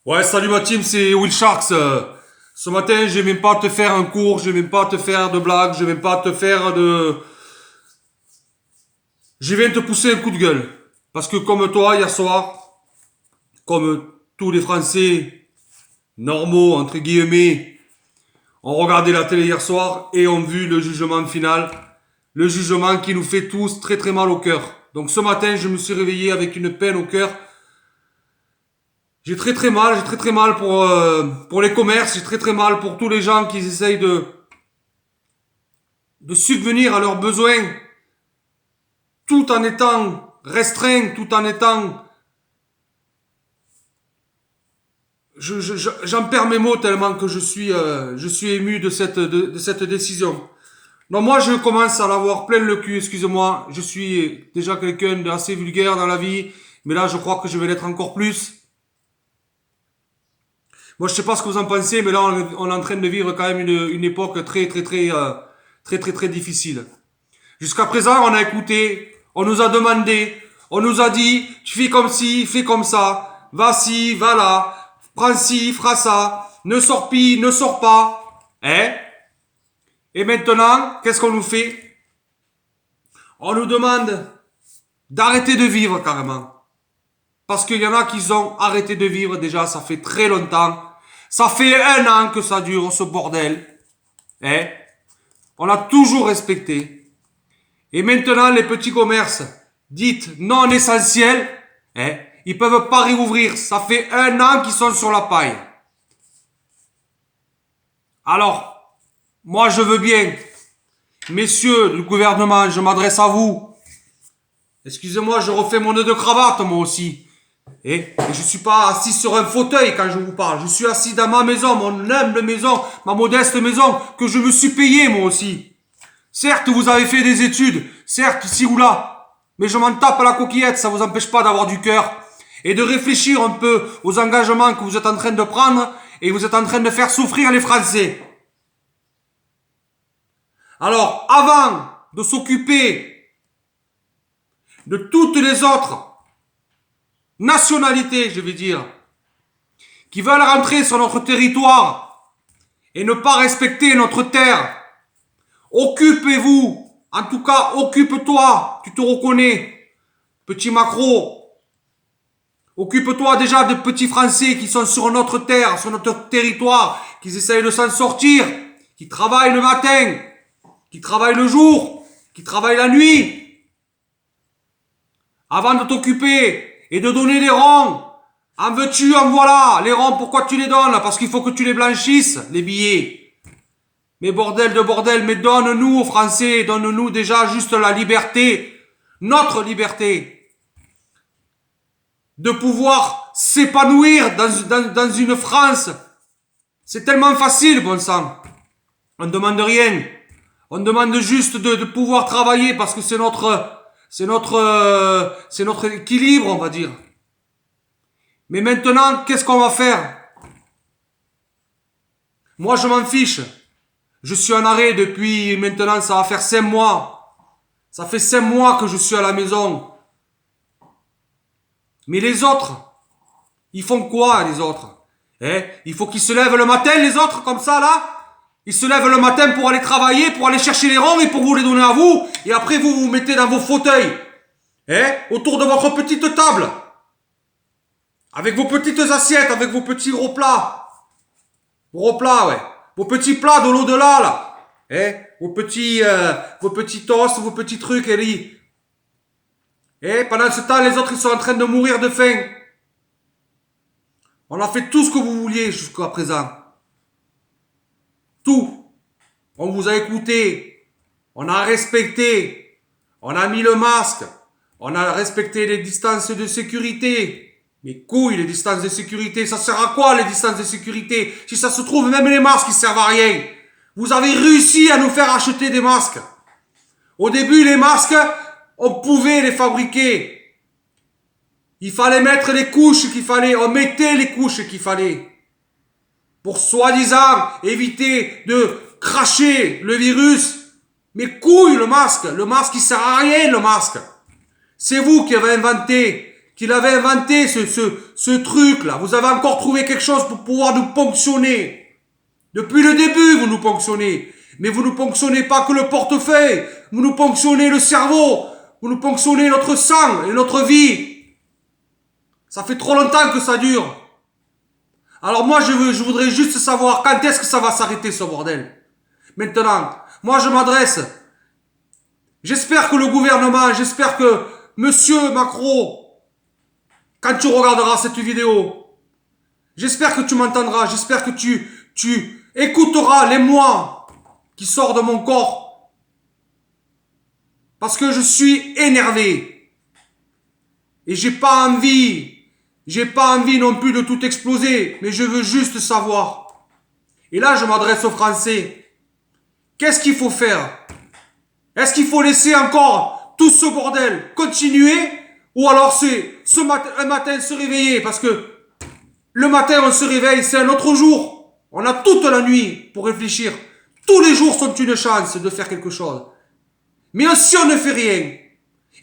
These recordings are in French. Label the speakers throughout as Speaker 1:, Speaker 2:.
Speaker 1: Ouais, salut ma team, c'est Will Sharks. Ce matin, je vais même pas te faire un cours, je vais même pas te faire de blagues, je vais même pas te faire de... Je viens te pousser un coup de gueule. Parce que comme toi, hier soir, comme tous les Français normaux, entre guillemets, ont regardé la télé hier soir et ont vu le jugement final. Le jugement qui nous fait tous très très mal au cœur. Donc ce matin, je me suis réveillé avec une peine au cœur. J'ai très très mal pour les commerces, j'ai très très mal pour tous les gens qui essayent de subvenir à leurs besoins tout en étant restreints, tout en étant... J'en perds mes mots tellement que je suis ému de cette décision. Non, moi je commence à l'avoir plein le cul, excusez-moi. Je suis déjà quelqu'un d'assez vulgaire dans la vie, mais là je crois que je vais l'être encore plus. Moi je sais pas ce que vous en pensez, mais là on est en train de vivre quand même une époque très difficile. Jusqu'à présent, on a écouté, on nous a demandé, on nous a dit, tu fais comme ci, fais comme ça, va ci, va là, prends ci, feras ça, ne sors pis, ne sors pas. Hein? Et maintenant, qu'est-ce qu'on nous fait? On nous demande d'arrêter de vivre carrément. Parce qu'il y en a qui ont arrêté de vivre déjà, ça fait très longtemps. Ça fait 1 an que ça dure, ce bordel. Hein? On a toujours respecté. Et maintenant, les petits commerces dites non essentiels, ils peuvent pas réouvrir. Ça fait 1 an qu'ils sont sur la paille. Alors, moi je veux bien, messieurs du gouvernement, je m'adresse à vous. Excusez-moi, je refais mon nœud de cravate moi aussi. Et je suis pas assis sur un fauteuil quand je vous parle. Je suis assis dans ma maison, mon humble maison, ma modeste maison, que je me suis payé moi aussi. Certes, vous avez fait des études, certes, ici ou là, mais je m'en tape à la coquillette, ça vous empêche pas d'avoir du cœur et de réfléchir un peu aux engagements que vous êtes en train de prendre et vous êtes en train de faire souffrir les Français. Alors, avant de s'occuper de toutes les autres nationalités, je vais dire, qui veulent rentrer sur notre territoire et ne pas respecter notre terre, occupez-vous. En tout cas, occupe-toi, tu te reconnais, petit Macron. Occupe-toi déjà de petits Français qui sont sur notre terre, sur notre territoire, qui essayent de s'en sortir, qui travaillent le matin, qui travaillent le jour, qui travaillent la nuit. Avant de t'occuper et de donner les ronds, en veux-tu, en voilà. Les ronds, pourquoi tu les donnes? Parce qu'il faut que tu les blanchisses, les billets. Mais bordel de bordel, mais donne-nous aux Français, donne-nous déjà juste la liberté, notre liberté, de pouvoir s'épanouir dans une France. C'est tellement facile, bon sang. On ne demande rien. On demande juste de pouvoir travailler parce que c'est notre équilibre, on va dire. Mais maintenant, qu'est-ce qu'on va faire? Moi, je m'en fiche. Je suis en arrêt depuis maintenant, ça va faire 5 mois. Ça fait 5 mois que je suis à la maison. Mais les autres, ils font quoi les autres? Il faut qu'ils se lèvent le matin les autres comme ça là. Ils se lèvent le matin pour aller travailler, pour aller chercher les ronds et pour vous les donner à vous. Et après vous vous mettez dans vos fauteuils. Autour de votre petite table. Avec vos petites assiettes, avec vos petits gros plats. Gros plats, ouais. Vos petits plats de l'au-delà, là. Vos petits toasts, vos petits trucs, Ellie. Pendant ce temps, les autres, ils sont en train de mourir de faim. On a fait tout ce que vous vouliez jusqu'à présent. Tout. On vous a écouté. On a respecté. On a mis le masque. On a respecté les distances de sécurité. Mais couilles, les distances de sécurité, ça sert à quoi les distances de sécurité? Si ça se trouve, même les masques, ils servent à rien. Vous avez réussi à nous faire acheter des masques. Au début, les masques, on pouvait les fabriquer. Il fallait mettre les couches qu'il fallait, on mettait les couches qu'il fallait. Pour soi-disant éviter de cracher le virus. Mais couilles, le masque il sert à rien, le masque. C'est vous qui avez inventé qu'il avait inventé ce truc-là. Vous avez encore trouvé quelque chose pour pouvoir nous ponctionner. Depuis le début, vous nous ponctionnez. Mais vous ne ponctionnez pas que le portefeuille. Vous nous ponctionnez le cerveau. Vous nous ponctionnez notre sang et notre vie. Ça fait trop longtemps que ça dure. Alors moi, je voudrais juste savoir quand est-ce que ça va s'arrêter, ce bordel. Maintenant, moi je m'adresse. J'espère que le gouvernement, j'espère que Monsieur Macron, quand tu regarderas cette vidéo, j'espère que tu m'entendras, j'espère que tu écouteras les mots qui sortent de mon corps. Parce que je suis énervé. Et j'ai pas envie non plus de tout exploser, mais je veux juste savoir. Et là, je m'adresse aux Français. Qu'est-ce qu'il faut faire? Est-ce qu'il faut laisser encore tout ce bordel continuer? Ou alors c'est un matin se réveiller? Parce que le matin, on se réveille, c'est un autre jour. On a toute la nuit pour réfléchir. Tous les jours sont une chance de faire quelque chose. Mais si on ne fait rien,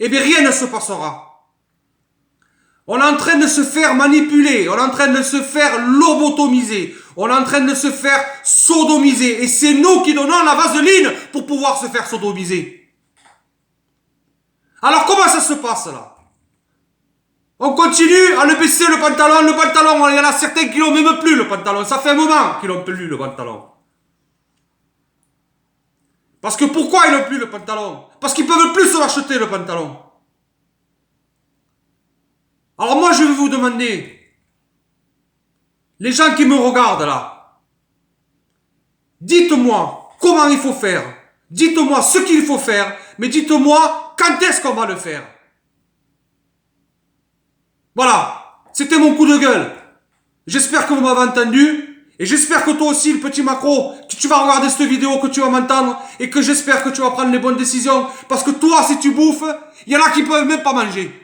Speaker 1: eh bien rien ne se passera. On est en train de se faire manipuler, on est en train de se faire lobotomiser, on est en train de se faire sodomiser. Et c'est nous qui donnons la vaseline pour pouvoir se faire sodomiser. Alors comment ça se passe là? On continue à le baisser le pantalon, il y en a certains qui l'ont même plus le pantalon. Ça fait un moment qu'ils l'ont plus le pantalon. Parce que pourquoi ils n'ont plus le pantalon? Parce qu'ils ne peuvent plus se l'acheter le pantalon. Alors moi je vais vous demander, les gens qui me regardent là, dites-moi comment il faut faire, dites-moi ce qu'il faut faire, mais dites-moi quand est-ce qu'on va le faire. Voilà, c'était mon coup de gueule. J'espère que vous m'avez entendu, et j'espère que toi aussi, le petit Macron, que tu vas regarder cette vidéo, que tu vas m'entendre, et que j'espère que tu vas prendre les bonnes décisions, parce que toi, si tu bouffes, il y en a qui peuvent même pas manger.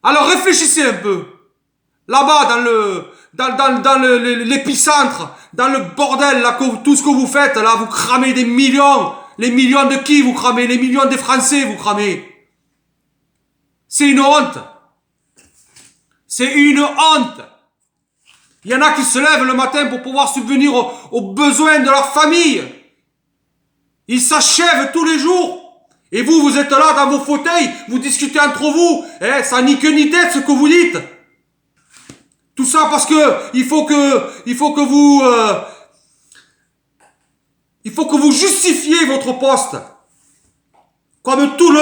Speaker 1: Alors réfléchissez un peu. Là-bas, dans l'épicentre, dans le bordel, là, tout ce que vous faites, là, vous cramez des millions. Les millions de qui vous cramez? Les millions des Français vous cramez. C'est une honte. C'est une honte. Il y en a qui se lèvent le matin pour pouvoir subvenir aux besoins de leur famille. Ils s'achèvent tous les jours. Et vous, vous êtes là dans vos fauteuils, vous discutez entre vous. Eh, ça ni queue ni tête ce que vous dites. Tout ça parce que il faut que vous justifiez votre poste. Comme tous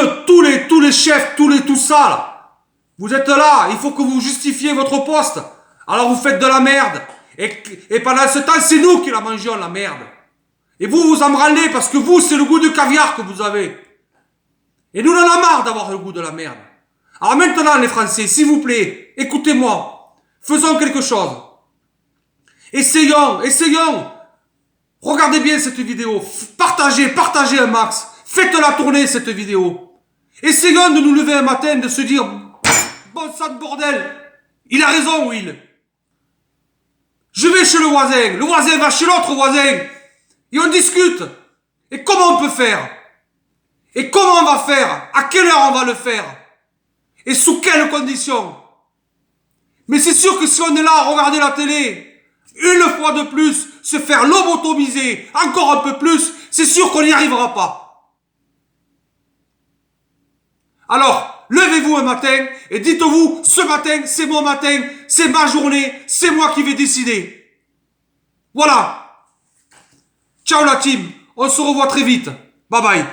Speaker 1: les chefs, tout ça là. Vous êtes là, il faut que vous justifiez votre poste. Alors vous faites de la merde. Et pendant ce temps, c'est nous qui la mangeons, la merde. Et vous, vous en branlez parce que vous, c'est le goût de caviar que vous avez. Et nous, on en a marre d'avoir le goût de la merde. Alors maintenant, les Français, s'il vous plaît, écoutez-moi. Faisons quelque chose. Essayons. Regardez bien cette vidéo. Partagez un max. Faites-la tourner, cette vidéo. Essayons de nous lever un matin, de se dire, bon sang de bordel, il a raison, Will. Je vais chez le voisin va chez l'autre voisin, et on discute. Et comment on peut faire? Et comment on va faire? À quelle heure on va le faire? Et sous quelles conditions? Mais c'est sûr que si on est là à regarder la télé, une fois de plus, se faire lobotomiser encore un peu plus, c'est sûr qu'on n'y arrivera pas. Alors, levez-vous un matin et dites-vous, ce matin, c'est mon matin, c'est ma journée, c'est moi qui vais décider. Voilà. Ciao la team, on se revoit très vite. Bye bye.